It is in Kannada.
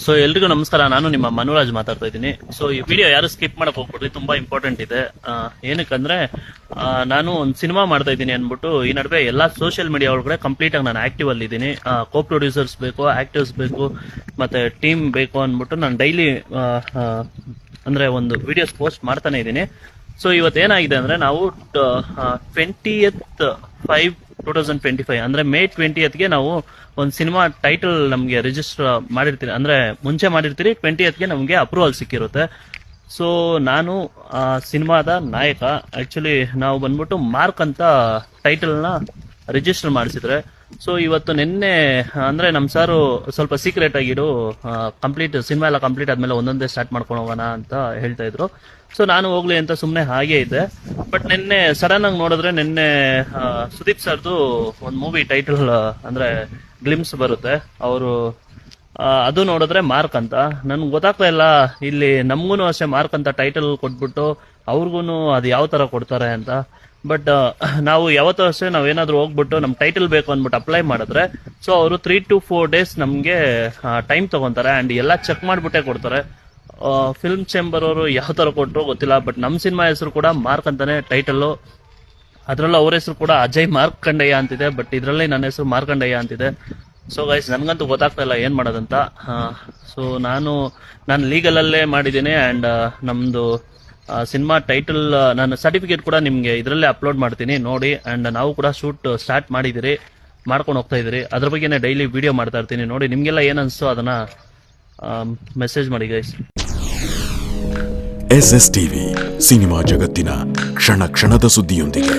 ಸೊ ಎಲ್ರಿಗೂ ನಮಸ್ಕಾರ. ನಾನು ನಿಮ್ಮ ಮನುರಾಜ್ ಮಾತಾಡ್ತಾ ಇದ್ದೀನಿ. ಸೊ ಈ ವಿಡಿಯೋ ಯಾರು ಸ್ಕಿಪ್ ಮಾಡಕ್ ಹೋಗ್ಬಿಡ್ರಿ, ತುಂಬಾ ಇಂಪಾರ್ಟೆಂಟ್ ಇದೆ. ಏನಕ್ಕಂದ್ರೆ ನಾನು ಒಂದು ಸಿನಿಮಾ ಮಾಡ್ತಾ ಇದ್ದೀನಿ ಅಂದ್ಬಿಟ್ಟು ಈ ನಡುವೆ ಎಲ್ಲಾ ಸೋಷಿಯಲ್ ಮೀಡಿಯಾ ಒಳಗಡೆ ಕಂಪ್ಲೀಟ್ ಆಗಿ ನಾನು ಆಕ್ಟಿವ್ ಅಲ್ಲಿ ಇದ್ದೀನಿ. ಕೋ ಪ್ರೊಡ್ಯೂಸರ್ಸ್ ಬೇಕು, ಆಕ್ಟರ್ಸ್ ಬೇಕು, ಮತ್ತೆ ಟೀಮ್ ಬೇಕು ಅಂದ್ಬಿಟ್ಟು ನಾನು ಡೈಲಿ ಅಂದ್ರೆ ಒಂದು ವಿಡಿಯೋಸ್ ಪೋಸ್ಟ್ ಮಾಡ್ತಾನೆ ಇದ್ದೀನಿ. ಸೊ ಇವತ್ತೇನಾಗಿದೆ ಅಂದ್ರೆ ನಾವು 20/5/2025 ಅಂದ್ರೆ ಮೇ 20ಗೆ ನಾವು ಒಂದು ಸಿನಿಮಾ ಟೈಟಲ್ ನಮ್ಗೆ ರಿಜಿಸ್ಟರ್ ಮಾಡಿರ್ತೀರಿ, ಅಂದ್ರೆ ಮುಂಚೆ ಮಾಡಿರ್ತೀರಿ. 20ಗೆ ನಮ್ಗೆ ಅಪ್ರೂವಲ್ ಸಿಕ್ಕಿರುತ್ತೆ. ಸೊ ನಾನು ಸಿನಿಮಾದ ನಾಯಕ. ಆಕ್ಚುಲಿ ನಾವು ಬಂದ್ಬಿಟ್ಟು ಮಾರ್ಕ್ ಅಂತ ಟೈಟಲ್ ನ ರಿಜಿಸ್ಟರ್ ಮಾಡಿಸಿದ್ರೆ. ಸೊ ಇವತ್ತು ನಿನ್ನೆ ಅಂದ್ರೆ ನಮ್ ಸಾರು ಸ್ವಲ್ಪ ಸೀಕ್ರೆಟ್ ಆಗಿಡು, ಕಂಪ್ಲೀಟ್ ಸಿನಿಮಾ ಎಲ್ಲ ಕಂಪ್ಲೀಟ್ ಆದ್ಮೇಲೆ ಒಂದೊಂದೇ ಸ್ಟಾರ್ಟ್ ಮಾಡ್ಕೊಂಡು ಹೋಗೋಣ ಅಂತ ಹೇಳ್ತಾ ಇದ್ರು. ಸೊ ನಾನು ಹೋಗ್ಲಿ ಅಂತ ಸುಮ್ನೆ ಹಾಗೆ ಇದ್ದೆ. ಬಟ್ ನಿನ್ನೆ ಸಡನ್ ಆಗಿ ನೋಡಿದ್ರೆ ನಿನ್ನೆ ಸುದೀಪ್ ಸರ್ದು ಒಂದು ಮೂವಿ ಟೈಟಲ್ ಅಂದ್ರೆ ಗ್ಲಿಮ್ಸ್ ಬರುತ್ತೆ, ಅವರು ಅದು ನೋಡಿದ್ರೆ ಮಾರ್ಕ್ ಅಂತ. ನನ್ಗೆ ಗೊತ್ತಾಗ್ತಾ ಇಲ್ಲ, ಇಲ್ಲಿ ನಮ್ಗೂನು ಅಷ್ಟೇ ಮಾರ್ಕ್ ಅಂತ ಟೈಟಲ್ ಕೊಟ್ಬಿಟ್ಟು ಅವ್ರಿಗೂನು ಅದು ಯಾವ ತರ ಕೊಡ್ತಾರೆ ಅಂತ. ಬಟ್ ನಾವು ಯಾವತ್ತೂ ಅಷ್ಟೇ ನಾವೇನಾದ್ರೂ ಹೋಗ್ಬಿಟ್ಟು ನಮ್ ಟೈಟಲ್ ಬೇಕು ಅಂದ್ಬಿಟ್ಟು ಅಪ್ಲೈ ಮಾಡಿದ್ರೆ ಸೊ ಅವರು 3 to 4 days ನಮ್ಗೆ ಟೈಮ್ ತಗೊಂತಾರೆ ಅಂಡ್ ಎಲ್ಲ ಚೆಕ್ ಮಾಡ್ಬಿಟ್ಟೆ ಕೊಡ್ತಾರೆ. ಫಿಲ್ಮ್ ಚೇಂಬರ್ ಅವರು ಯಾವ ತರ ಕೊಟ್ಟರು ಗೊತ್ತಿಲ್ಲ, ಬಟ್ ನಮ್ ಸಿನಿಮಾ ಹೆಸರು ಕೂಡ ಮಾರ್ಕ್ ಅಂತಾನೆ ಟೈಟಲ್. ಅದ್ರಲ್ಲೂ ಅವ್ರ ಹೆಸರು ಕೂಡ ಅಜಯ್ ಮಾರ್ಕಂಡಯ್ಯ ಅಂತಿದೆ, ಬಟ್ ಇದ್ರಲ್ಲಿ ನನ್ನ ಹೆಸರು ಮಾರ್ಕಂಡಯ್ಯ ಅಂತಿದೆ. ಸೊ ಗೈಸ್ ನನ್ಗಂತೂ ಗೊತ್ತಾಗ್ತಾ ಇಲ್ಲ ಏನ್ ಮಾಡೋದಂತ. ಸೊ ನಾನು ಲೀಗಲ್ ಅಲ್ಲೇ ಮಾಡಿದ್ದೀನಿ ಅಂಡ್ ನಮ್ದು ಸಿನಿಮಾ ಟೈಟಲ್ ನಾನು ಸರ್ಟಿಫಿಕೇಟ್ ಕೂಡ ನಿಮ್ಗೆ ಇದರಲ್ಲೇ ಅಪ್ಲೋಡ್ ಮಾಡ್ತೀನಿ ನೋಡಿ. ಅಂಡ್ ನಾವು ಕೂಡ ಶೂಟ್ ಸ್ಟಾರ್ಟ್ ಮಾಡಿದಿರಿ, ಮಾಡ್ಕೊಂಡು ಹೋಗ್ತಾ ಇದೀರಿ. ಅದ್ರ ಬಗ್ಗೆನೇ ಡೈಲಿ ವಿಡಿಯೋ ಮಾಡ್ತಾ ಇರ್ತೀನಿ ನೋಡಿ. ನಿಮ್ಗೆಲ್ಲ ಏನ್ ಅನ್ಸೋ ಅದನ್ನ ಮೆಸೇಜ್ ಮಾಡಿ ಗೈಸ್. SS ಟಿವಿ ಸಿನಿಮಾ ಜಗತ್ತಿನ ಕ್ಷಣ ಕ್ಷಣದ ಸುದ್ದಿಯೊಂದಿಗೆ.